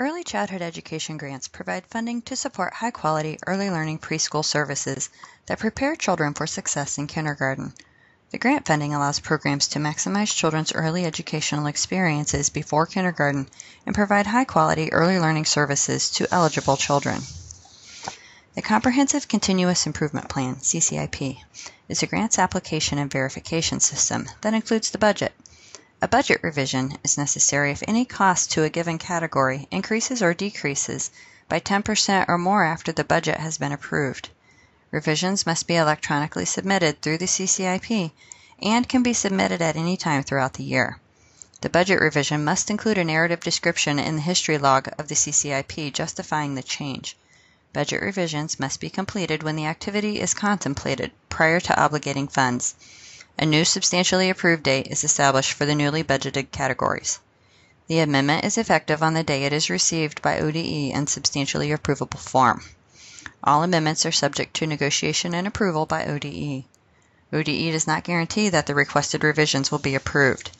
Early childhood education grants provide funding to support high-quality early learning preschool services that prepare children for success in kindergarten. The grant funding allows programs to maximize children's early educational experiences before kindergarten and provide high-quality early learning services to eligible children. The Comprehensive Continuous Improvement Plan, CCIP, is a grants application and verification system that includes the budget. A budget revision is necessary if any cost to a given category increases or decreases by 10% or more after the budget has been approved. Revisions must be electronically submitted through the CCIP and can be submitted at any time throughout the year. The budget revision must include a narrative description in the history log of the CCIP justifying the change. Budget revisions must be completed when the activity is contemplated prior to obligating funds. A new substantially approved date is established for the newly budgeted categories. The amendment is effective on the day it is received by ODE in substantially approvable form. All amendments are subject to negotiation and approval by ODE. ODE does not guarantee that the requested revisions will be approved.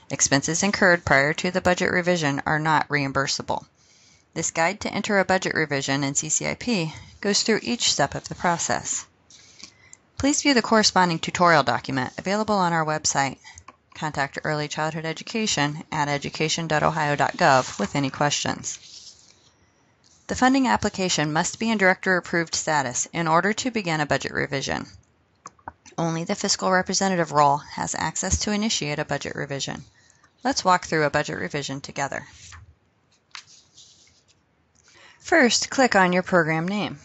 Expenses incurred prior to the budget revision are not reimbursable. This guide to enter a budget revision in CCIP goes through each step of the process. Please view the corresponding tutorial document available on our website. Contact Early Childhood Education at education.ohio.gov with any questions. The funding application must be in Director Approved status in order to begin a budget revision. Only the fiscal representative role has access to initiate a budget revision. Let's walk through a budget revision together. First, click on your program name.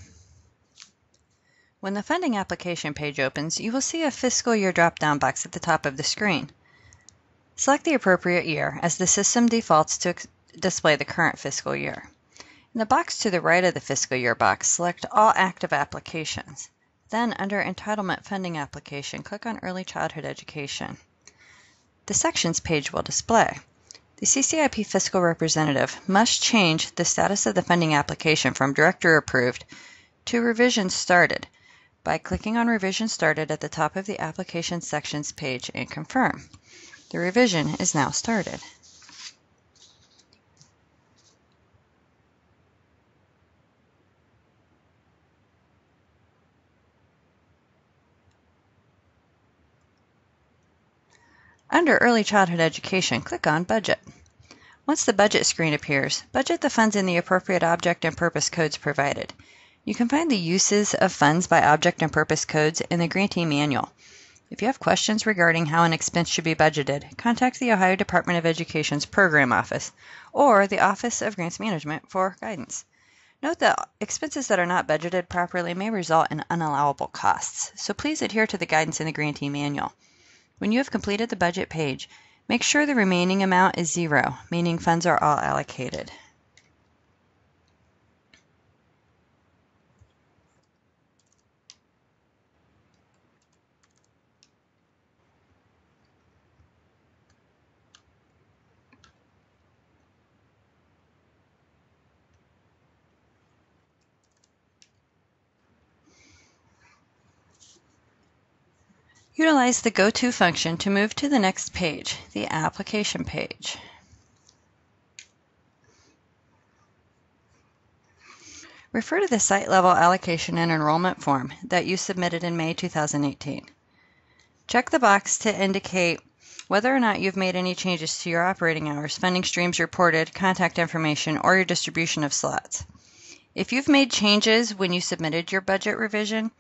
When the funding application page opens, you will see a fiscal year drop-down box at the top of the screen. Select the appropriate year, as the system defaults to display the current fiscal year. In the box to the right of the fiscal year box, select All Active Applications. Then, under Entitlement Funding Application, click on Early Childhood Education. The Sections page will display. The CCIP Fiscal Representative must change the status of the funding application from Director Approved to Revision Started by clicking on Revision Started at the top of the Application Sections page and confirm. The revision is now started. Under Early Childhood Education, click on Budget. Once the Budget screen appears, budget the funds in the appropriate object and purpose codes provided. You can find the uses of funds by object and purpose codes in the Grantee Manual. If you have questions regarding how an expense should be budgeted, contact the Ohio Department of Education's Program Office or the Office of Grants Management for guidance. Note that expenses that are not budgeted properly may result in unallowable costs, so please adhere to the guidance in the Grantee Manual. When you have completed the budget page, make sure the remaining amount is zero, meaning funds are all allocated. Utilize the Go To function to move to the next page, the Application page. Refer to the site-level allocation and enrollment form that you submitted in May 2018. Check the box to indicate whether or not you've made any changes to your operating hours, funding streams reported, contact information, or your distribution of slots. If you've made changes when you submitted your budget revision,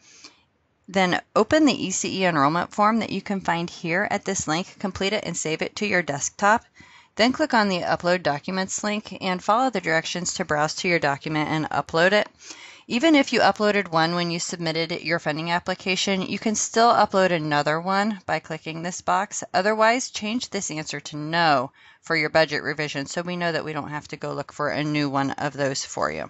then open the ECE enrollment form that you can find here at this link, complete it and save it to your desktop. Then click on the Upload Documents link and follow the directions to browse to your document and upload it. Even if you uploaded one when you submitted your funding application, you can still upload another one by clicking this box. Otherwise, change this answer to no for your budget revision so we know that we don't have to go look for a new one of those for you.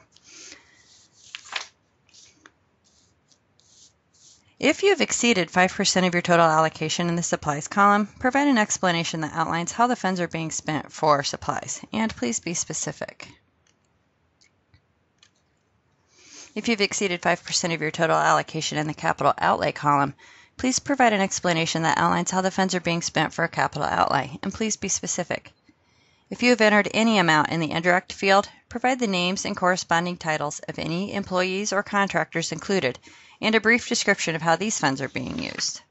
If you have exceeded 5% of your total allocation in the supplies column, provide an explanation that outlines how the funds are being spent for supplies, and please be specific. If you've exceeded 5% of your total allocation in the capital outlay column, please provide an explanation that outlines how the funds are being spent for a capital outlay, and please be specific. If you have entered any amount in the indirect field, provide the names and corresponding titles of any employees or contractors included and a brief description of how these funds are being used.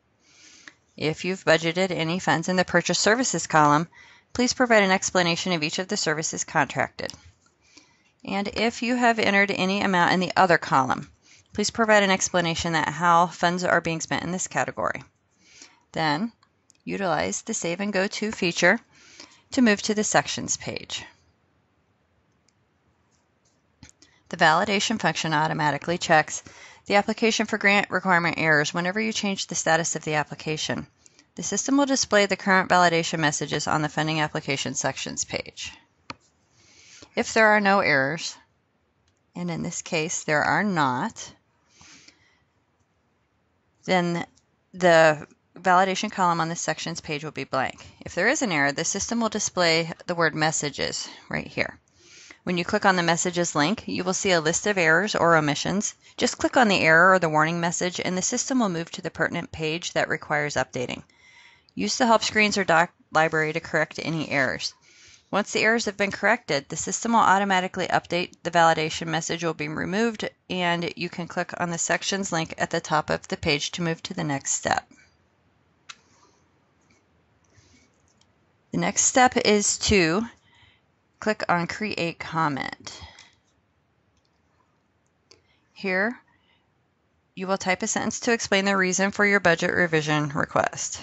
If you've budgeted any funds in the purchase services column, please provide an explanation of each of the services contracted. And if you have entered any amount in the other column, please provide an explanation that how funds are being spent in this category. Then, utilize the Save and Go To feature to move to the Sections page. The validation function automatically checks the application for grant requirement errors whenever you change the status of the application. The system will display the current validation messages on the Funding Application Sections page. If there are no errors, and in this case there are not, then the validation column on the Sections page will be blank. If there is an error, the system will display the word Messages right here. When you click on the Messages link, you will see a list of errors or omissions. Just click on the error or the warning message and the system will move to the pertinent page that requires updating. Use the help screens or doc library to correct any errors. Once the errors have been corrected, the system will automatically update, the validation message will be removed, and you can click on the Sections link at the top of the page to move to the next step. The next step is to click on Create Comment. Here, you will type a sentence to explain the reason for your budget revision request.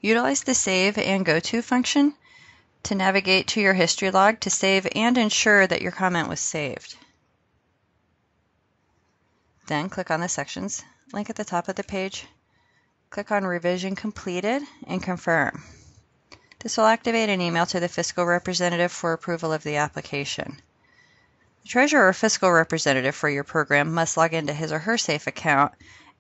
Utilize the Save and Go To function to navigate to your history log to save and ensure that your comment was saved. Then click on the Sections link at the top of the page, click on Revision Completed, and confirm. This will activate an email to the fiscal representative for approval of the application. The treasurer or fiscal representative for your program must log into his or her SAFE account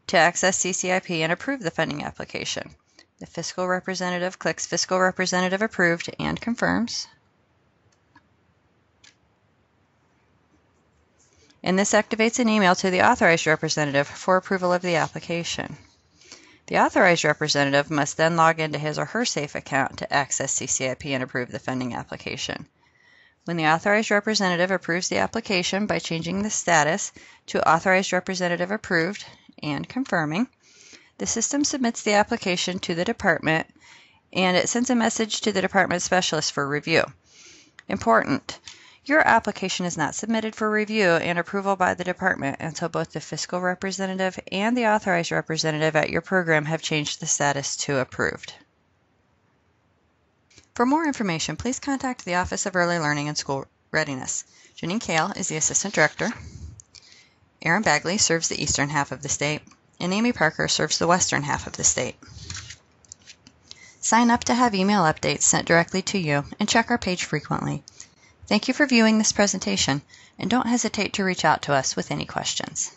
to access CCIP and approve the funding application. The fiscal representative clicks Fiscal Representative Approved and confirms. And this activates an email to the authorized representative for approval of the application. The authorized representative must then log into his or her SAFE account to access CCIP and approve the funding application. When the authorized representative approves the application by changing the status to Authorized Representative Approved and confirming, the system submits the application to the department and it sends a message to the department specialist for review. Important: your application is not submitted for review and approval by the department until both the fiscal representative and the authorized representative at your program have changed the status to approved. For more information, please contact the Office of Early Learning and School Readiness. Janine Kale is the Assistant Director. Aaron Bagley serves the eastern half of the state, and Amy Parker serves the western half of the state. Sign up to have email updates sent directly to you and check our page frequently. Thank you for viewing this presentation, and don't hesitate to reach out to us with any questions.